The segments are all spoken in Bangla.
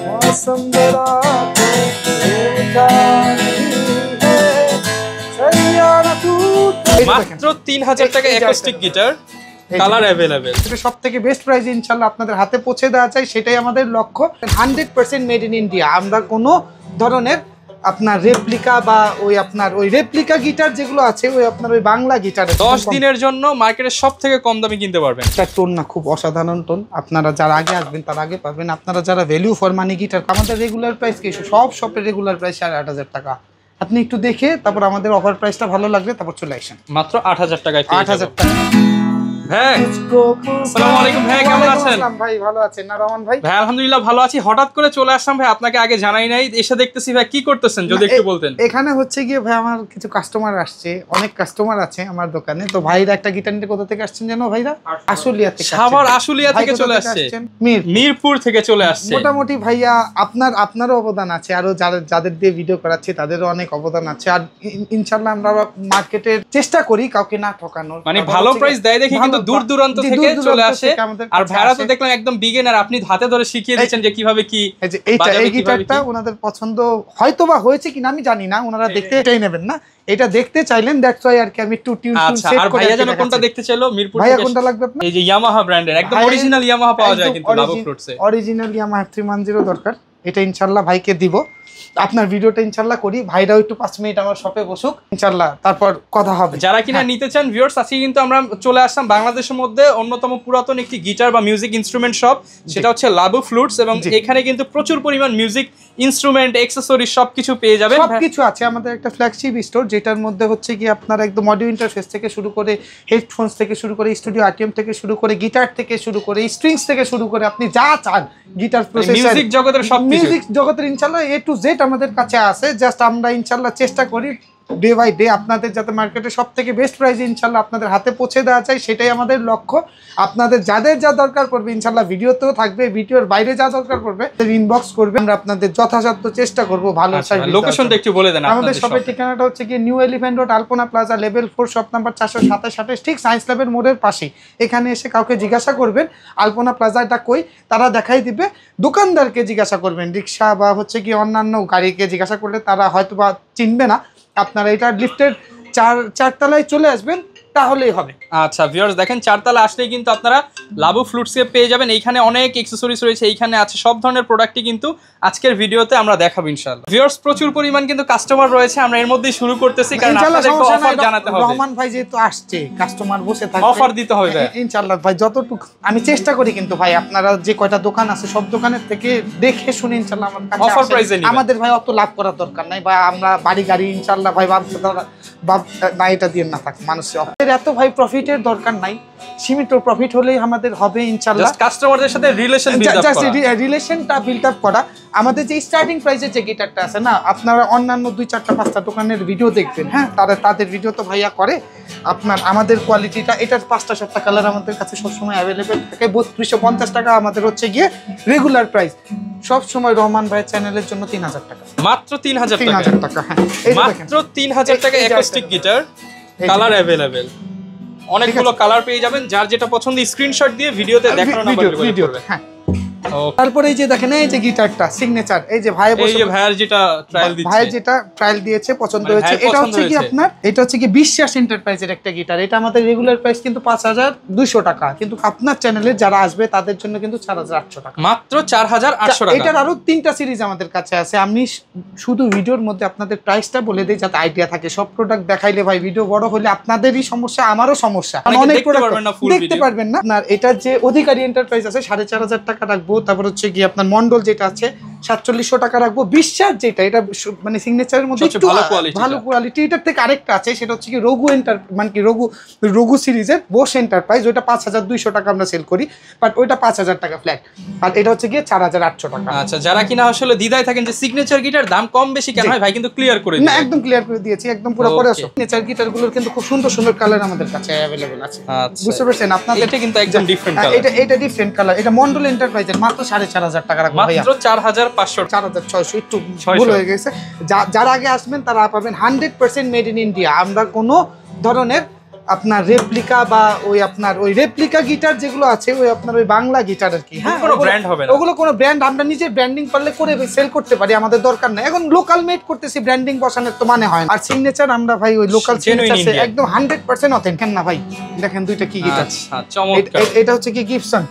मौसम बराते মাত্র 3000 টাকা অ্যাকোস্টিক গিটার, কালার अवेलेबल। এটা সবথেকে বেস্ট প্রাইসে ইনশাআল্লাহ আপনাদের হাতে পৌঁছে দেওয়া চাই, সেটাই আমাদের লক্ষ্য। 100% মেড ইন ইন্ডিয়া। আমরা কোনো ধরনের আপনার রেপ্লিকা বা ওই আপনার ওই রেপ্লিকা গিটার যেগুলো আছে ওই আপনার ওই বাংলা গিটার 10 দিনের জন্য মার্কেটের সবথেকে কম দামে কিনতে পারবেন। তার টোন না খুব অসাধারণ টোন, আপনারা যারা আগে আসবেন তারা আগে পাবেন। আপনারা যারা ভ্যালু ফর মানি গিটার, আমাদের রেগুলার প্রাইস কি সব শপের রেগুলার প্রাইস 8,000 টাকা। আপনি একটু দেখে তারপর আমাদের অফার প্রাইসটা ভালো লাগলে তারপর চলে আসেন। মাত্র 8000 টাকায় পেয়ে যাবেন। 8000 টাকা। হ্যাঁ, আসসালামু আলাইকুম ভাই, কেমন আছেন? ভাই ভালো আছেন না রহমান ভাই? ভাই আলহামদুলিল্লাহ ভালো আছি। হঠাৎ করে চলে আসলাম ভাই, আপনাকে আগে জানাই নাই, এসে দেখতেছি ভাই কি করতেছেন যদি একটু বলতেন। এখানে হচ্ছে গিয়ে ভাই আমার কিছু কাস্টমার আসছে, অনেক কাস্টমার আছে আমার দোকানে। তো ভাইরা একটা গিটার নিতে কোথা থেকে আসছেন জানো ভাইরা? আশুলিয়া থেকে। সাভার আশুলিয়া থেকে চলে আসছে, মিরপুর থেকে চলে আসছে। মোটামুটি ভাইয়া আপনারও অবদান আছে, আরো যাদের দিয়ে ভিডিও করাচ্ছি তাদেরও অনেক অবদান আছে। আর ইনশাআল্লাহ আমরা মার্কেটের চেষ্টা করি কাউকে না ঠকানোর, মানে ভালো প্রাইস দেয় দেখি কিন্তু দূর দূরান্ত থেকে চলে আসে। আর ভাইরা তো দেখলাম একদম বিগিনার, আপনি হাতে ধরে শিখিয়ে দিচ্ছেন যে কিভাবে কি। এই গিটারটা ওনাদের পছন্দ হয়তোবা হয়েছে কিনা আমি জানি না, ওনারা দেখতে এটাই নেবেন না, এটা দেখতে চাইলেন, দ্যাটস ওয়াই আর কি আমি একটু টিউন সেট করে। ভাইয়া জানো কোনটা দেখতে চাইলো মিরপুর থেকে? ভাইয়া কোনটা লাগবে আপনার? এই যে ইয়ামাহা ব্র্যান্ডের একদম অরিজিনাল ইয়ামাহা পাওয়া যায় কিন্তু লাভো ফ্লুটসে। অরিজিনাল ইয়ামাহা F310 দরকার, এটা ইনশাআল্লাহ ভাইকে দিব। আপনার ভিডিওটা ইনশাআল্লাহ করি, ভাইরাও একটু 5 মিনিট আমার শপে বসুক ইনশাআল্লাহ, তারপর কথা হবে। যারা কিনা নিতে চান ভিউয়ার্স, আজকে কিন্তু আমরা চলে আসলাম বাংলাদেশের মধ্যে অন্যতম পুরাতন একটি গিটার বা মিউজিক ইনস্ট্রুমেন্ট শপ, সেটা হচ্ছে লাবু ফ্লুটস। এবং এখানে কিন্তু প্রচুর পরিমাণ মিউজিক ইনস্ট্রুমেন্ট, অ্যাকসেসরি সবকিছু পেয়ে যাবেন। সবকিছু আছে আমাদের একটা ফ্ল্যাগশিপ স্টোর, যেটার মধ্যে হচ্ছে কি আপনার একদম অডিও ইন্টারফেস থেকে শুরু করে, হেডফোনস থেকে শুরু করে, স্টুডিও আরটিএম থেকে শুরু করে, গিটার থেকে শুরু করে, স্ট্রিংস থেকে শুরু করে, আপনি যা চান গিটার প্রসেসর, মিউজিক জগতের সবকিছু, মিউজিক জগতের ইনশাআল্লাহ A to Z আমাদের কাছে আছে। জাস্ট আমরা ইনশাআল্লাহ চেষ্টা করি ডে বাই ডে আপনাদের যাতে মার্কেটে সবথেকে বেস্ট প্রাইস ইনশাআল্লাহ আপনাদের হাতে পৌঁছে দেওয়া চাই, সেটাই আমাদের লক্ষ্য। আপনাদের যাদের যা দরকার পড়বে ইনশাআল্লাহ ভিডিওতেও থাকবে, ভিডিওর বাইরে যা দরকার পড়বে ইনবক্স করবেন, আমরা আপনাদের যথাসাধ্য চেষ্টা করব ভালো সার্ভিস। লোকেশনটা একটু বলে দেন। আমাদের শপের ঠিকানাটা হচ্ছে কি নিউ এলিফ্যান্ট রোড, আলপনা প্লাজা, লেভেল 4, শপ নাম্বার 427, ঠিক সায়েন্স ল্যাবের মোড়ের পাশেই। এখানে এসে কাউকে জিজ্ঞাসা করবেন আলপনা প্লাজাটা কই, তারা দেখাই দিবে। দোকানদারকে জিজ্ঞাসা করবেন, রিক্সা বা হচ্ছে কি অন্যান্য গাড়িকে জিজ্ঞাসা করলে তারা হয়তো বা চিনবে না। আপনারা এটা লিফটের 4 তলায় চলে আসবেন তাহলেই হবে। আচ্ছা ভিউয়ার্স দেখেন, 4 তলা আসলেই কিন্তু আপনারা লাবু ফ্লুটসকে পেয়ে যাবেন। এইখানে অনেক অ্যাকসেসরিজ রয়েছে, এইখানে আছে সব ধরনের প্রোডাক্টই কিন্তু আজকের ভিডিওতে আমরা দেখাবো ইনশাআল্লাহ। ভিউয়ার্স প্রচুর পরিমাণ কিন্তু কাস্টমার রয়েছে, আমরা এর মধ্যেই শুরু করতেছি কারণ আপনাদেরকে অফার জানাতে হবে। রহমান ভাই যেহেতু আসছে, কাস্টমার বসে থাকবে, অফার দিতে হবে ইনশাআল্লাহ ভাই। যতটুকু আমি চেষ্টা করি কিন্তু ভাই, আপনারা যে কয়টা দোকান আছে সব দোকানের থেকে দেখে শুনে ইনশাআল্লাহ আমার কাছে অফার প্রাইসে নিবেন। আমাদের ভাই অত লাভ করার দরকার নাই ভাই, আমরা বাড়ি গাড়ি ইনশাআল্লাহ ভাই না এটা দিয়ে না থাক মানুষের এত ভাই প্রফিটের দরকার নাই, সীমিত প্রফিট হলেই আমাদের হবে ইনশাআল্লাহ। কাস্টমারদের সাথে রিলেশনটা বিল্ড আপ করা। আমাদের যে স্টার্টিং প্রাইসের যে গিটারটা আছে না, আপনারা অন্যান্য 2, 4, 5টা দোকানের ভিডিও দেখবেন, হ্যাঁ তাদের ভিডিও তো ভাইয়া করে। আপনার আমাদের কোয়ালিটিটা, এটার 5টা 7টা কালার আমাদের কাছে সবসময় অ্যাভেলেবেল থাকে। 3250 টাকা আমাদের হচ্ছে গিয়ে রেগুলার প্রাইস। সব সময় রহমান ভাইয়ের চ্যানেলের জন্য 3000 টাকা, মাত্র 3000 টাকা। হ্যাঁ মাত্র 3000 টাকা অ্যাকোস্টিক গিটার, কালার अवेलेबल। অনেকগুলো কালার পেয়ে যাবেন, যার যেটা পছন্দ স্ক্রিনশট দিয়ে ভিডিওতে দেখানো নাম্বারে যোগাযোগ করবেন। হ্যাঁ তারপরে এই যে দেখেন এই যে গিটারটা সিগনেচার, এই যে ভাইয়ের যেটা ট্রায়াল দিচ্ছে, ভাই যেটা ট্রায়াল দিয়েছে পছন্দ হয়েছে। এটা হচ্ছে কি আপনার, এটা হচ্ছে কি বিশ্বাস এন্টারপ্রাইজের একটা গিটার। এটা আমাদের রেগুলার প্রাইস কিন্তু 5200 টাকা, কিন্তু আপনার চ্যানেলে যারা আসবে তাদের জন্য কিন্তু 4800 টাকা, মাত্র 4800 টাকা। এটার আরো 3টা সিরিজ আমাদের কাছে আছে। আমি শুধু ভিডিওর মধ্যে আপনাদের প্রাইসটা বলে দেই যাতে আইডিয়া থাকে। সব প্রোডাক্ট দেখাইলে ভাই ভিডিও বড় হলে আপনাদেরই সমস্যা, আমারও সমস্যা, অনেক প্রোডাক্ট দেখতে পারবেন না। আপনার এটার যে অধিকারী এন্টারপ্রাইজ আছে 4500 টাকা রাখবো। তারপর হচ্ছে কি আপনার মন্ডল যেটা আছে 4700 টাকা রাখবো। বিশ্বাস যেটা, এটা মানে সিগনেচারের মধ্যে একটু ভালো কোয়ালিটি। এটার থেকে আরেকটা আছে, সেটা হচ্ছে কি রঘু মানে কি রঘু সিরিজের বোস এন্টারপ্রাইজ। ওইটা 5200 টাকা আমরা সেল করি, বাট ওইটা 5000 টাকা ফ্ল্যাট। আর এটা হচ্ছে গিয়ে 4800 টাকা। আচ্ছা, যারা কিনা আসলে দ্বিধায় থাকেন যে সিগনেচার গিটার দাম কম বেশি কেন হয়, ভাই কিন্তু ক্লিয়ার করে দিয়েছি। না একদম ক্লিয়ার করে দিয়েছি, একদম পুরো পরে আসো। সিগনেচার গিটারগুলোর কিন্তু খুব সুন্দর সুন্দর কালার আমাদের কাছে अवेलेबल আছে। বুঝতে পারছেন আপনাদের? এটা কিন্তু একদম ডিফারেন্ট কালার। এটা ডিফারেন্ট কালার। এটা মন্ডল এন্টারপ্রাইজের মাত্র 4500 টাকা রাখবো ভাইয়া, মাত্র 4500, 4600 একটু ভুল হয়ে গেছে। যারা আগে আসবেন তারা পাবেন 100% মেড ইন ইন্ডিয়া। আমরা কোনো ধরনের আপনার রেপ্লিকা বা ওই আপনার ওই রেপ্লিকা গিটার যেগুলো আছে ওই আপনার ওই বাংলা গিটার আর কি, হ্যাঁ কোনো ব্র্যান্ড হবে না, ওগুলো কোনো ব্র্যান্ড আমরা নিজে ব্র্যান্ডিং করলে করে সেল করতে পারি, আমাদের দরকার নাই। এখন লোকাল মেড করতেছি, ব্র্যান্ডিং বসানোর তো মানে হয় না। আর সিগনেচার আমরা ভাই ওই লোকাল সিগনেচার একদম 100% অথেন্টিক না ভাই। দেখেন দুইটা কি গিটার, চমৎকার। এটা হচ্ছে কি গিবসন,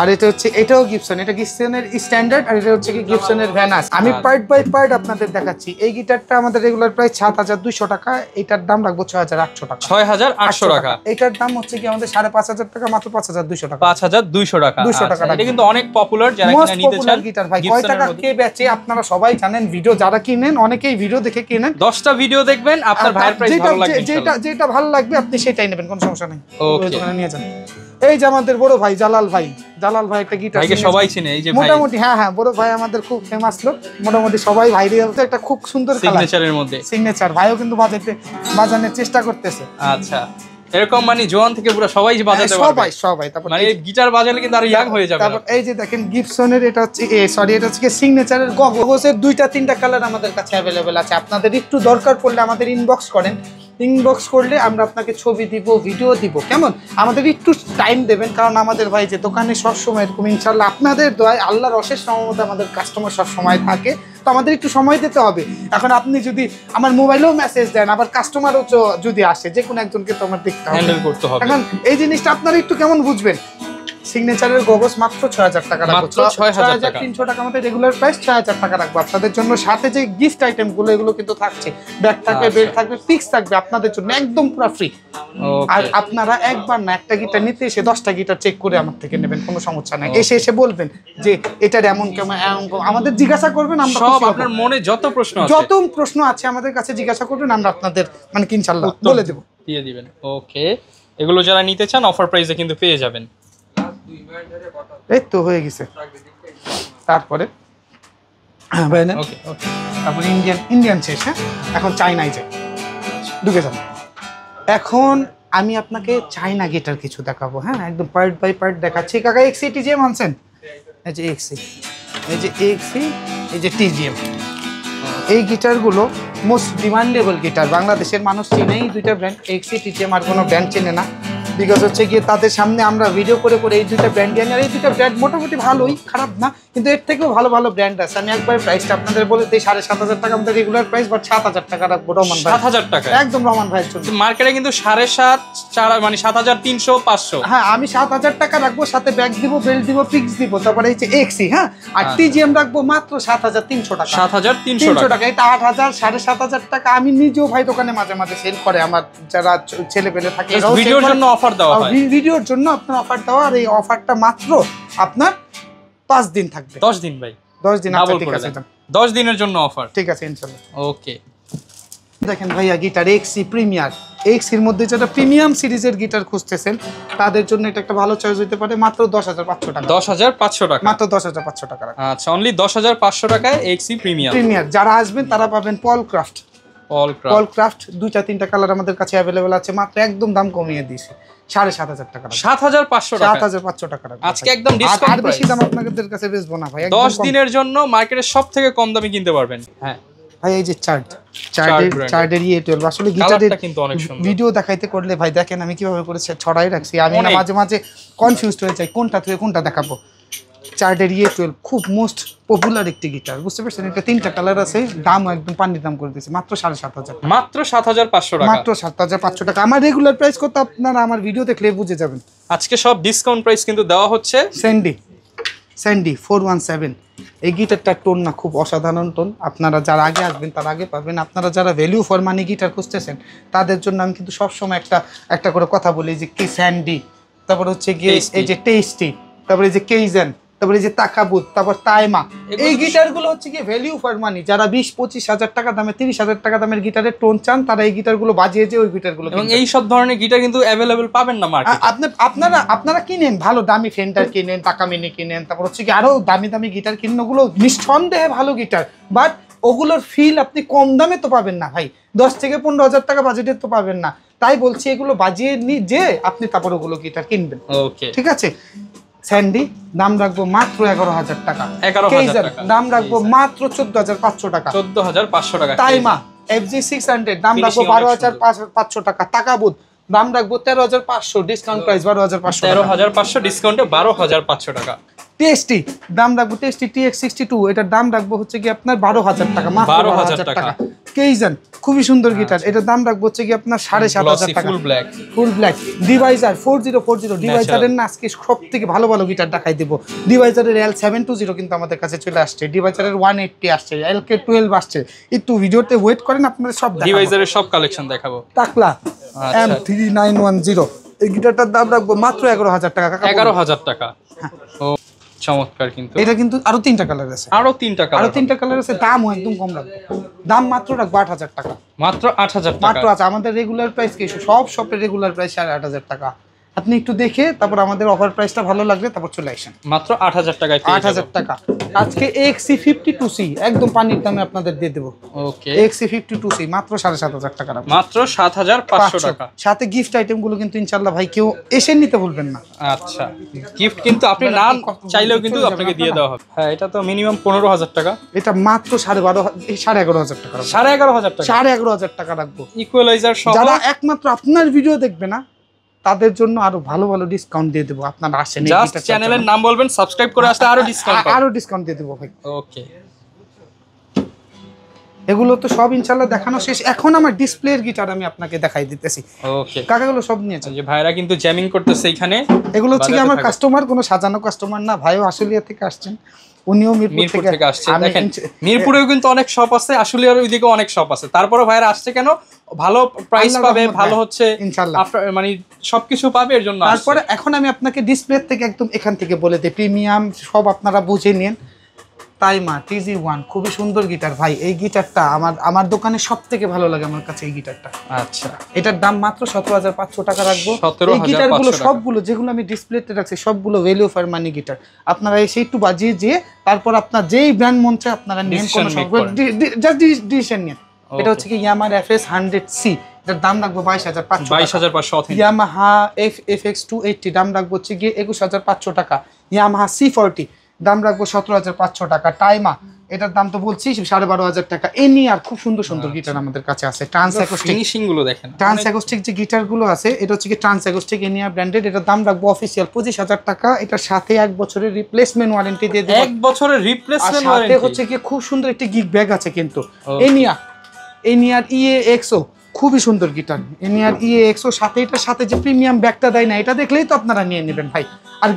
আর এটা হচ্ছে এটাও গিবসন, এটা গিবসনের স্ট্যান্ডার্ড, আর এটা হচ্ছে কি গিবসনের ভ্যানাস। আমি পার্ট বাই পার্ট আপনাদের দেখাচ্ছি। এই গিটারটা আমাদের রেগুলার প্রাইস 7200 টাকা, এটার দাম রাখবো 6800 টাকা। 6800 টাকা। এটার দাম হচ্ছে কি আমাদের 5500 টাকা, মাত্র 5200 টাকা। 5200 টাকা, 200 টাকা। এটা কিন্তু অনেক পপুলার, যারা কিনা নিতে চান গিটার ভাই। কয় টাকা কে বেচে আপনারা সবাই জানেন, ভিডিও যারা কিনেন অনেকেই ভিডিও দেখে কিনেন। 10টা ভিডিও দেখবেন, আপনার ভাইয়ের প্রাইস ভালো লাগবে, যেটা ভালো লাগবে আপনি সেটাই নেবেন, কোনো সমস্যা নেই। ওকে, দোকানে নিয়ে যান। এই যে আমাদের বড় ভাই জালাল ভাই, জালাল ভাই একটা গিটার ভাইকে সবাই চিনে, এই যে ভাই মোটামুটি, হ্যাঁ হ্যাঁ বড় ভাই আমাদের খুব ফেমাস লোক, মোটামুটি সবাই ভাই দিয়ে একটা খুব সুন্দর সিগনেচারের মধ্যে সিগনেচার। ভাইও কিন্তু বাজানোর চেষ্টা করতেছে। আচ্ছা, এরকম মানে জোয়ান থেকে পুরো সবাই যে বাজাতে পারবে, সবাই। তারপর মানে গিটার বাজালে কিন্তু আর ইয়াং হয়ে যাবে। তারপর এই যে দেখেন গিবসনের, এটা হচ্ছে এটা হচ্ছে সিগনেচারের গগলসের 2-3টা কালার আমাদের কাছে অ্যাভেলেবেল আছে। আপনাদের একটু দরকার পড়লে আমাদের ইনবক্স করেন, ইনবক্স করলে আমরা আপনাকে ছবি দিব, ভিডিও দিব, কেমন? আমাদের একটু টাইম দেবেন, কারণ আমাদের ভাই যে দোকানে সবসময় এরকম ইনশাল্লাহ আপনাদের দয়ায় আল্লাহর অশেষ রহমতে আমাদের কাস্টমার সব সময় থাকে, তো আমাদের একটু সময় দিতে হবে। এখন আপনি যদি আমার মোবাইলেও মেসেজ দেন, আবার কাস্টমারও যদি আসে, যে কোনো একজনকে তো আমার দেখতে হবে, হ্যান্ডেল করতে হবে। এখন এই জিনিসটা আপনারা একটু কেমন বুঝবেন। সিগনেচারের গগলস মাত্র 6000 টাকা রাখবো, 6300 টাকা আমাদের রেগুলার প্রাইস, 6000 টাকা রাখবো আপনাদের জন্য। সাথে যে গিফট আইটেম গুলো এগুলো কিন্তু থাকছে, ব্যাগ থাকবে, বেল্ট থাকবে, পিক্স থাকবে আপনাদের জন্য একদম পুরো ফ্রি। আর আপনারা একবার না একটা গিটার নিতে এসে 10টা গিটার চেক করে আমার থেকে নেবেন, কোনো সমস্যা নাই। এসে বলবেন যে এটার এমন কেমন, আমাদের জিজ্ঞাসা করবেন, আমরা সব আপনার মনে যত প্রশ্ন আছে আমাদের কাছে জিজ্ঞাসা করবেন, আমরা আপনাদের মানে ইনশাআল্লাহ বলে দেব, দিয়ে দিবেন। ওকে, এগুলো যারা নিতে চান অফার প্রাইসে কিন্তু পেয়ে যাবেন। এই তো হয়ে গেছে। তারপরে তারপরে ইন্ডিয়ান শেষ, হ্যাঁ এখন চাইনায় যাই, ঢুকে যান। এখন আমি আপনাকে চাইনা গিটার কিছু দেখাবো, হ্যাঁ একদম পার্ট বাই পার্ট দেখাচ্ছি। কাকা এক্সি টিজিএম আনছেন, এই যে এক্সি, এই যে টিজিএম, এই গিটারগুলো মোস্ট ডিমান্ডেবল গিটার, বাংলাদেশের মানুষ চিনেই দুইটা ব্র্যান্ড, এক্সি টিজিএম, আর কোনো ব্র্যান্ড চেনে না। বিকজ হচ্ছে গিয়ে তাদের সামনে আমরা ভিডিও করে এই দুইটা ব্র্যান্ড জানি, আর এই দুইটা ব্র্যান্ড মোটামুটি ভালোই, খারাপ না, কিন্তু এর থেকেও ভালো ভালো ব্র্যান্ড আছে। আমি একবার প্রাইসটা আপনাদের বলে দিই, 7500 টাকা আমাদের রেগুলার প্রাইস, বাট 7000 টাকা রাখবো রহমান ভাই, 7000 টাকা একদম রহমান ভাইয়ের জন্য। মার্কেটে কিন্তু 7.5 মানে 7300 500, হ্যাঁ আমি 7000 টাকা রাখবো, সাথে ব্যাগ দিব, বেল্ট দিব, পিক্স দিব, তারপরে এই যে এক্সি, হ্যাঁ আর টিজিএম রাখবো মাত্র 7300 টাকা, 7300 টাকা। এটা 8000 7500 টাকা। আমি নিজেও ভাই দোকানে মাঝে মাঝে সেল করে, আমার যারা ছেলে পেলে থাকে, ভিডিওর জন্য অফার দেওয়া হয়, ভিডিওর জন্য আপনার অফার দেওয়া, আর এই অফারটা মাত্র আপনার 5 দিন থাকবে। 10 দিন ভাই, 10 দিন, আচ্ছা ঠিক আছে, 10 দিনের জন্য অফার, ঠিক আছে ইনশাআল্লাহ। ওকে, দেখেন ভাইয়া গিটার এক্সি প্রিমিয়ার, এক্সির মধ্যে যেটা প্রিমিয়াম সিরিজের গিটার খুঁজতেছেন তাদের জন্য এটা একটা ভালো চয়েস হতে পারে, মাত্র 10500 টাকা, 10500 টাকা, মাত্র 10500 টাকা। আচ্ছা, অনলি 10500 টাকায় এক্সি প্রিমিয়ার। যারা আসবেন তারা পাবেন পল ক্রাফট, 2-3টা কালার আমাদের কাছে অ্যাভেলেবেল আছে, মাত্র একদম দাম কমিয়ে দিয়েছি, 7500 টাকা, 7500 টাকা আজকে একদম ডিসকাউন্ট, আর বেশি দাম আপনাদের কাছে বেচবো না ভাই। 10 দিনের জন্য মার্কেটের সবথেকে কম দামে কিনতে পারবেন। হ্যাঁ ভাই, এই যে চার্ডের E12 আসলে গিটারের কিন্তু অনেক সুন্দর, ভিডিও দেখাইতে করলে ভাই দেখেন আমি কিভাবে করে ছড়াই রাখছি, আমি না মাঝে মাঝে কনফিউজড হয়ে যাই কোনটা থেকে কোনটা দেখাবো। চার্ডের E12 খুব মোস্ট পপুলার একটি গিটার, বুঝতে পারছেন? এটা 3টা কালার আছে, দামও একদম পানির দাম করে দিয়েছে, মাত্র 7500, মাত্র 7500 টাকা, মাত্র 7500 টাকা। আমার রেগুলার প্রাইস কত আপনারা আমার ভিডিও দেখলে বুঝে যাবেন। আজকে সব ডিসকাউন্ট প্রাইস কিন্তু দেওয়া হচ্ছে। স্যান্ডি 417, এই গিটারটার টোন না খুব অসাধারণ টোন, আপনারা যারা আগে আসবেন তারা আগে পাবেন। আপনারা যারা ভ্যালু ফর মানি গিটার খুঁজতেছেন তাদের জন্য আমি কিন্তু সবসময় একটা করে কথা বলি, যে কি স্যান্ডি, তারপর হচ্ছে গিয়ে এই যে টেস্টি, তারপরে এই যে কেইজেন, তারপরে এই যে তাকাবুত, তারপর তাইমা, এই গিটারগুলো হচ্ছে কি ভ্যালু ফর মানি। যারা 20-25 হাজার টাকা দামে 30 হাজার টাকা দামের গিটারের টোন চান তারা এই গিটারগুলো বাজিয়ে যে ওই গিটারগুলো, এবং এই সব ধরনের গিটার কিন্তু অ্যাভেলেবেল পাবেন না মার্কেটে। আপনারা কিনেন, ভালো দামি ফেন্ডার কিনেন, টাকা মিনি কিনেন, তারপর হচ্ছে কি আরো দামি দামি গিটার কিনেন, ওগুলো নিঃসন্দেহে ভালো গিটার, বাট ওগুলোর ফিল আপনি কম দামে তো পাবেন না ভাই, 10 থেকে 15 হাজার টাকা বাজেটের তো পাবেন না। তাই বলছি এগুলো বাজিয়ে যে আপনি তারপর ওগুলো গিটার কিনবেন, ওকে ঠিক আছে। স্যান্ডি দাম রাখবো মাত্র 11000 টাকা, দাম রাখবো মাত্র 14500 টাকা, 14500 টাকা। তাইমা FG 600 দাম রাখবো 12500 টাকা, তাকাবুত দাম রাখবো 13,500, ডিসকাউন্ট প্রাইস 12,500, 13,500 ডিসকাউন্টে 12,500 টাকা। টেস্টি দাম রাখবো, টেস্টি TX62, এটার দাম রাখবো হচ্ছে কি আপনার 12,000 টাকা, মাত্র 12,000 টাকা। কেইজন খুবই সুন্দর গিটার, এটার দাম রাখবো হচ্ছে কি আপনার 7,500 টাকা, ফুল ব্ল্যাক। ডিভাইজার 4040, ডিভাইজারের না আজকে সবথেকে ভালো ভালো গিটার দেখাই দেবো। ডিভাইজারের L720 কিন্তু আমাদের কাছে চলে আসছে, ডিভাইজারের 180 আসছে, LK12 আসছে। একটু ভিডিওতে ওয়েট করেন, আপনাদের সব ডিভাইজারের সব কালেকশন দেখাবো। টাকলা M3910, এই গিটারটার দাম রাখবো মাত্র 11,000 টাকা। 11,000 টাকা। ও চমৎকার। কিন্তু এটা কিন্তু আরো 3টা কালার আছে, আরো 3টা কালার আছে। দামও একদম কম রাখবো, দাম মাত্র রাখবো 8,000 টাকা, মাত্র 8,000 টাকা মাত্র আছে। আমাদের রেগুলার প্রাইস কি, সব শপের রেগুলার প্রাইস 8,500 টাকা। আপনি একটু দেখে তারপর আমাদের অফার প্রাইসটা ভালো লাগলে তারপর চলে আসেন। মাত্র 8,000 টাকায় 8,000 টাকা। আজকে XC52C একদম পানির দামে আপনাদের দিয়ে দেবো। ওকে, XC52C মাত্র 7,500 টাকা, মাত্র 7,500 টাকা। সাথে গিফট আইটেম গুলো কিন্তু ইনশাআল্লাহ ভাই কেউ এসে নিতে ভুলবেন না। আচ্ছা, গিফট কিন্তু আপনি না চাইলেও কিন্তু আপনাকে দিয়ে দেওয়া হবে। হ্যাঁ, এটা তো মিনিমাম 15,000 টাকা, এটা মাত্র 11,500 টাকা, 11,500 টাকা, 11,500 টাকা রাখবো। ইকুয়ালাইজার সহ যারা একমাত্র আপনার ভিডিও দেখবে না তাদের জন্য আরো ভালো ভালো ডিসকাউন্ট দিয়ে দেবো। আপনারা আসেন, জাস্ট চ্যানেলের নাম বলবেন, সাবস্ক্রাইব করে আসলে আরো ডিসকাউন্ট দিয়ে দেবো ভাই। ওকে, এগুলো তো সব ইনশাআল্লাহ দেখানো শেষ। এখন আমার ডিসপ্লের গিটার আমি আপনাকে দেখাই দিতেছি। ওকে, কাকাগুলো সব নিয়েছে, যে ভাইরা কিন্তু জ্যামিং করতেছে এখানে। এগুলো হচ্ছে কি আমার কাস্টমার, কোনো সাজানো কাস্টমার না, ভাইও আশুলিয়া থেকে আসছেন, উনিও মিরপুর থেকে আসছেন। দেখেন মিরপুরেও কিন্তু অনেক শপ আছে, আশুলিয়ার ওইদিকে অনেক শপ আছে, তারপরে ভাইরা আসছে কেন, ভালো প্রাইস পাবে, ভালো হচ্ছে ইনশাআল্লাহ, মানে সবকিছু পাবে, এর জন্য। তারপরে এখন আমি আপনাকে ডিসপ্লে থেকে একদম এখান থেকে বলে দিই, প্রিমিয়াম সব আপনারা বুঝে নিন। তাইমা TG1 খুবই সুন্দর গিটার ভাই, এই গিটারটা আমার দোকানে সব থেকে ভালো লাগে, আমার কাছে এই গিটারটা। আচ্ছা, এটার দাম মাত্র 17,500 টাকা রাখবো। এই গিটারগুলো সবগুলো যেগুলো আমি ডিসপ্লেতে রাখছি সবগুলো ভ্যালু ফর মানি গিটার। আপনারা এসে একটু বাজিয়ে যেয়ে তারপর আপনার যেই ব্র্যান্ড মন চায় আপনারা নিন, কোনো জাস্ট ডিসিশন নিন। এটা হচ্ছে কি Yamaha FS 100C, এটার দাম রাখবো 22,500। Yamaha FX 280 দাম রাখবো হচ্ছে গিয়ে 21,500 টাকা। Yamaha C40 দাম রাখবো 17,500 টাকা। টাইমা এটার দাম তো বলছি 12,500 টাকা। এনি আর খুব সুন্দর সুন্দর গিটার আমাদের কাছে আছে। ট্রান্স অ্যাকোস্টিক ফিনিশিং গুলো দেখেন, ট্রান্স অ্যাকোস্টিক যে গিটার গুলো আছে এটা হচ্ছে কি ট্রান্স অ্যাকোস্টিক এনিয়া ব্র্যান্ডেড। এটার দাম রাখবো অফিসিয়াল 25,000 টাকা। এটার সাথে 1 বছরের রিপ্লেসমেন্ট ওয়ারেন্টি দিয়ে দেব। 1 বছরের রিপ্লেসমেন্ট ওয়ারেন্টি। সাথে হচ্ছে কি খুব সুন্দর একটা গিগ ব্যাগ আছে কিন্তু। এনিয়ার EAXO খুবই সুন্দর গিটার। এনিয়ার EAXO সাথে এটার সাথে যে প্রিমিয়াম ব্যাগটা দেয় না, এটা দেখলেই তো আপনারা নিয়ে নেবেন ভাই। আর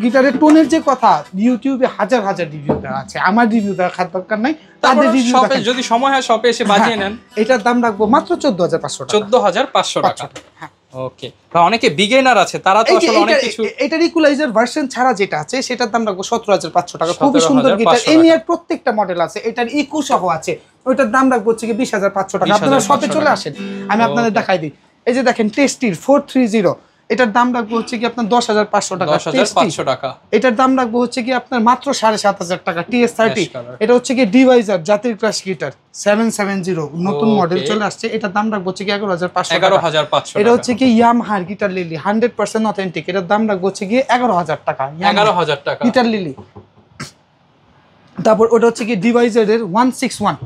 গিটারের টোনের যে কথা, ইউটিউবে হাজার হাজার রিভিউ দেওয়া আছে, আমার রিভিউ দেওয়ার দরকার নাই, তাদের রিভিউ শপে যদি সময় হয় শপে এসে বাজিয়ে নেন। এটার দাম রাখবো মাত্র 14,500 টাকা। 14,500 টাকা। হ্যাঁ, ওকে। অনেকে বিগিনার আছে, তারা তো আসলে অনেক কিছু, এটার ইকুয়ালাইজার ভার্সন ছাড়া যেটা আছে সেটার দাম রাখবো 17,500 টাকা। খুবই সুন্দর গিটার। এনিয়ার প্রত্যেকটা মডেল আছে, এটার ইকু সহ আছে, ওইটার দাম রাখবো হচ্ছে কি 20,500 টাকা। আপনারা শপে চলে আসেন, আমি আপনাদের দেখাই দিই। এই যে দেখেন টেস্টির 430, এটার দাম রাখবো হচ্ছে কি আপনার 10,500 টাকা। 10,500 টাকা। এটার দাম রাখবো হচ্ছে কি আপনার মাত্র 7,500 টাকা। TS30 এটা হচ্ছে কি ডিভাইজার জাতির ক্রাশ গিটার 770 নতুন মডেল চলে আসছে। এটার দাম রাখবো হচ্ছে কি 11,500 টাকা। 11,500 এটা হচ্ছে কি Yamaha গিটার লিলি 100% অথেন্টিক। এটার দাম রাখবো হচ্ছে কি 11,000 টাকা। 11,000 টাকা গিটার লিলি। তারপর ওটা হচ্ছে কি ডিভাইজারের 161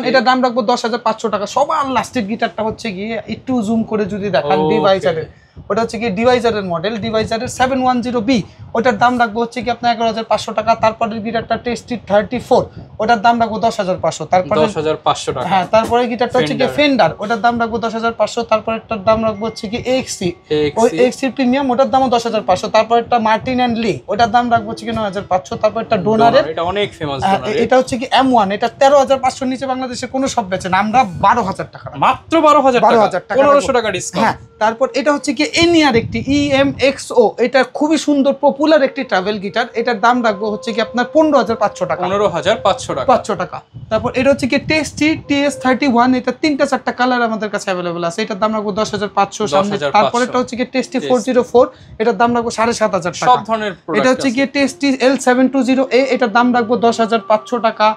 এটার দাম রাখবো 10,500 টাকা। সবার লাস্টের গিটারটা হচ্ছে গিয়ে একটু জুম করে যদি দেখান, ডিভাইজারের ওটা হচ্ছে কি ডিভাইজারের মডেল, ডিভাইজারের 710B, ওটার দাম রাখবো হচ্ছে কি আপনার 11,500 টাকা। তারপরের গিটারটা টেস্টি 34, ওটার দাম রাখবো 10,500। তারপরে 10,500 টাকা। হ্যাঁ, তারপরে গিটারটা হচ্ছে কি ফেন্ডার, ওটার দাম রাখবো 10,500। তারপরেরটার দাম রাখবো হচ্ছে কি ওই XC প্রিমিয়াম, ওটার দামও 10,500। তারপরেরটা মার্টিন অ্যান্ড লি, ওটার দাম রাখবো হচ্ছে কি 9,500। তারপরটা ডোনারের, এটা অনেক ফেমাস। এটা হচ্ছে কি M1, এটা 13,500 নিচে বাংলাদেশে কোনো সব বেচে না, আমরা 12,000 টাকা, মাত্র 12,000 টাকা, 1500 টাকা ডিসকাউন্ট। হ্যাঁ, তারপর এটা হচ্ছে কি এনিয়ার একটি EMXO, এটা খুবই সুন্দর পপুলার একটি ট্রাভেল গিটার। এটার দাম রাখবো হচ্ছে কি আপনার 15,500 টাকা। 15,500 টাকা। তারপর এটা হচ্ছে কি টেস্টি TS31, এটা 3-4টা কালার আমাদের কাছে অ্যাভেলেবল আছে। এটার দাম রাখবো 10,500 সামনে। তারপর এটা হচ্ছে কি টেস্টি 404, এটার দাম রাখবো 7,500 টাকা। সব ধরনের প্রোডাক্ট। এটা হচ্ছে কি টেস্টি L720A, এটার দাম রাখবো 10,500 টাকা।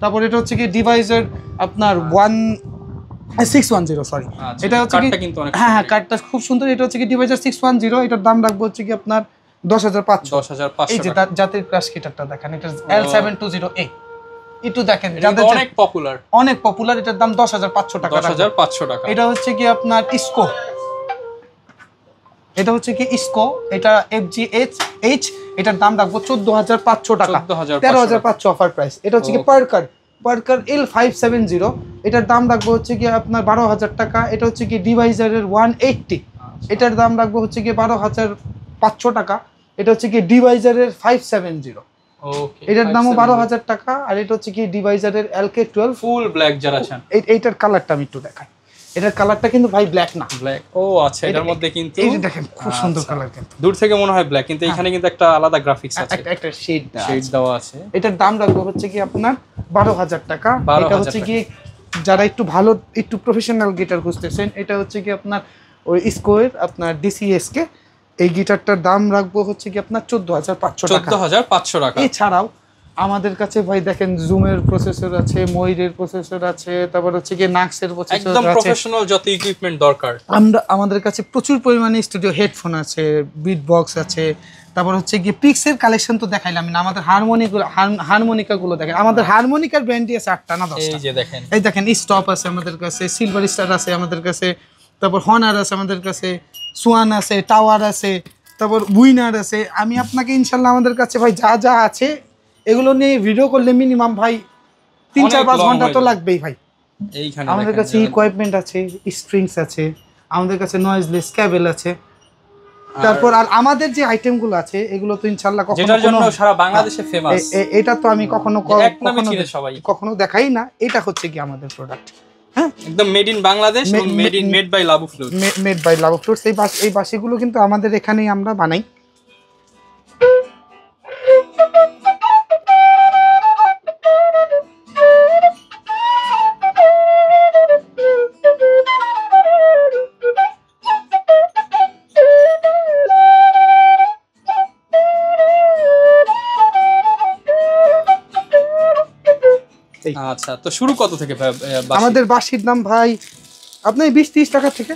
তারপর এটা হচ্ছে কি ডিভাইজার আপনার 610, সরি, এটা হচ্ছে কি হ্যাঁ কার্ডটা খুব সুন্দর। এটা হচ্ছে কি ডিভাইজার 610, এটার দাম রাখবো হচ্ছে কি আপনার 10,500। এই যে জাতির ক্রাশ গিটারটা দেখেন, এটা L720A, একটু দেখেন অনেক পপুলার, এটার দাম 10,500 টাকা। 10,500 টাকা। এটা হচ্ছে কি আপনার ইসকো, এটা হচ্ছে কি ইসকো, এটা FGH, এটার দাম রাখবো 14,500 টাকা, 13,500 অফার প্রাইস। এটা হচ্ছে কি পার্কার L570, এটার দাম রাখবো হচ্ছে কি আপনার 12,000 টাকা। এটা হচ্ছে কি ডিভাইজারের 180, এটার দাম রাখবো হচ্ছে কি 12,500 টাকা। এটা হচ্ছে কি ডিভাইজারের 570, এটার দামও 12,000 টাকা। আর এটা হচ্ছে কি ডিভাইজারের LK12 ফুল ব্ল্যাক যারা চান। এইটার কালারটা আমি একটু দেখাই, এটার কালারটা কিন্তু ভাই ব্ল্যাক না, ব্ল্যাক। ও আচ্ছা, এটার মধ্যে কিন্তু এই যে দেখেন খুব সুন্দর কালার, কিন্তু দূর থেকে মনে হয় ব্ল্যাক, কিন্তু এখানে কিন্তু একটা আলাদা গ্রাফিক্স আছে, একটা শেড দেওয়া আছে। এটার দাম রাখবো হচ্ছে কি আপনার 12,000 টাকা। এটা হচ্ছে কি যারা একটু ভালো একটু প্রফেশনাল গিটার খুঁজতেছেন, এটা হচ্ছে কি আপনার ওই স্কোয়ের আপনার DCSK, এই গিটারটার দাম রাখবো হচ্ছে কি আপনার 14,500 টাকা। 14,500 টাকা। এছাড়াও আমাদের কাছে ভাই দেখেন জুমের প্রসেসর আছে, ময়ূরের প্রসেসর আছে, তারপর হচ্ছে কি নাক্সের প্রসেসর আছে, একদম প্রফেশনাল যত ইকুইপমেন্ট দরকার। আমাদের কাছে প্রচুর পরিমাণে স্টুডিও হেডফোন আছে, বিট বক্স আছে, তারপর হচ্ছে কি পিক্সের কালেকশন তো দেখাইলাম না, আমাদের হারমোনিকা গুলো দেখেন, আমাদের হারমোনিকার ব্র্যান্ডই আছে 8টা না 10টা। এই যে দেখেন, এই দেখেন স্টপ আছে আমাদের কাছে, সিলভার স্টার আছে আমাদের কাছে, তারপর হনার আছে আমাদের কাছে, সোয়ান আছে, টাওয়ার আছে, তারপর উইনার আছে। আমি আপনাকে ইনশাল্লাহ আমাদের কাছে ভাই যা যা আছে এগুলো নিয়ে ভিডিও করলে মিনিমাম ভাই 3-4-5 ঘন্টা তো লাগবেই ভাই। এইখানে আমাদের কাছে ইকুইপমেন্ট আছে, স্ট্রিংস আছে, আমাদের কাছে নয়েজলেস কেবল আছে, তারপর আর আমাদের যে আইটেমগুলো আছে এগুলো তো ইনশাআল্লাহ যেটার জন্য সারা বাংলাদেশে ফেমাস, এটা তো আমি কখনো দেখাই না। এটা হচ্ছে কি আমাদের প্রোডাক্ট, হ্যাঁ একদম made in Bangladesh, made by Labu flutes, made by Labu flutes. এই বাঁশিগুলো কিন্তু আমাদের এখানেই আমরা বানাই। আচ্ছা, তো শুরু কত থেকে? আমাদের বাঁশির দাম ভাই আপনি 20-30 টাকা থেকে,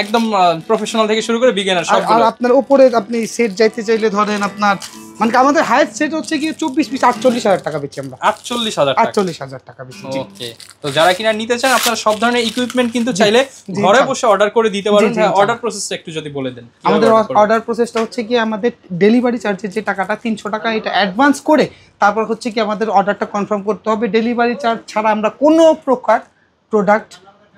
একদম প্রফেশনাল থেকে শুরু করে বিগিনার সব। আর আপনার উপরে আপনি সেট যাইতে চাইলে ধরেন আপনার মানে আমাদের হাইয়েস্ট সেট হচ্ছে কি 24 পিস 48,000 টাকা বেচি আমরা। 48,000 টাকা বেচি। ওকে, তো যারা কিনা নিতে চান আপনারা সব ধরনের ইকুইপমেন্ট কিন্তু চাইলে ঘরে বসে অর্ডার করে দিতে পারেন। অর্ডার প্রসেসটা একটু যদি বলে দেন। আমাদের অর্ডার প্রসেসটা হচ্ছে কি আমাদের ডেলিভারি চার্জের যে টাকাটা 300 টাকা, এটা অ্যাডভান্স করে তারপর হচ্ছে কি আমাদের অর্ডারটা কনফার্ম করতে হবে। ডেলিভারি চার্জ ছাড়া আমরা কোনো প্রকার প্রোডাক্ট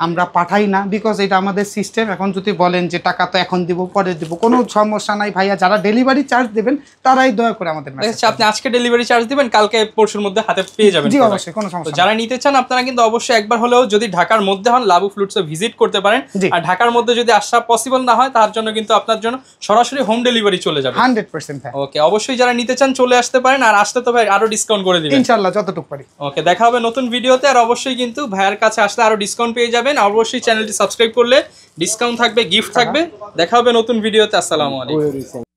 আমরা পাঠাই না, বিকজ এটা আমাদের সিস্টেম। এখন যদি বলেন যে টাকা তো এখন দিব পরে দিব, কোনো সমস্যা নাই ভাইয়া, যারা ডেলিভারি চার্জ দেবেন তারাই দয়া করে আমাদের মেসেজ। আপনি আজকে ডেলিভারি চার্জ দিবেন, কালকে পরশুর মধ্যে হাতে পেয়ে যাবেন। জি অবশ্যই, কোনো সমস্যা। যারা নিতে চান আপনারা কিন্তু অবশ্যই একবার হলেও যদি ঢাকার মধ্যে হন লাবু ফ্লুটসে ভিজিট করতে পারেন। আর ঢাকার মধ্যে যদি আসা পসিবল না হয় তার জন্য কিন্তু আপনার জন্য সরাসরি হোম ডেলিভারি চলে যাবে 100%। ওকে, অবশ্যই যারা নিতে চান চলে আসতে পারেন, আর আসতে তো ভাই আরো ডিসকাউন্ট করে দিবেন ইনশাআল্লাহ যতটুকু পারি। ওকে, দেখা হবে নতুন ভিডিওতে। আর অবশ্যই কিন্তু ভাইয়ের কাছে আসলে আরো ডিসকাউন্ট পেয়ে যাবেন। অবশ্যই চ্যানেলটি সাবস্ক্রাইব করলে ডিসকাউন্ট থাকবে, গিফট থাকবে। দেখা হবে নতুন ভিডিওতে। আসসালামু আলাইকুম।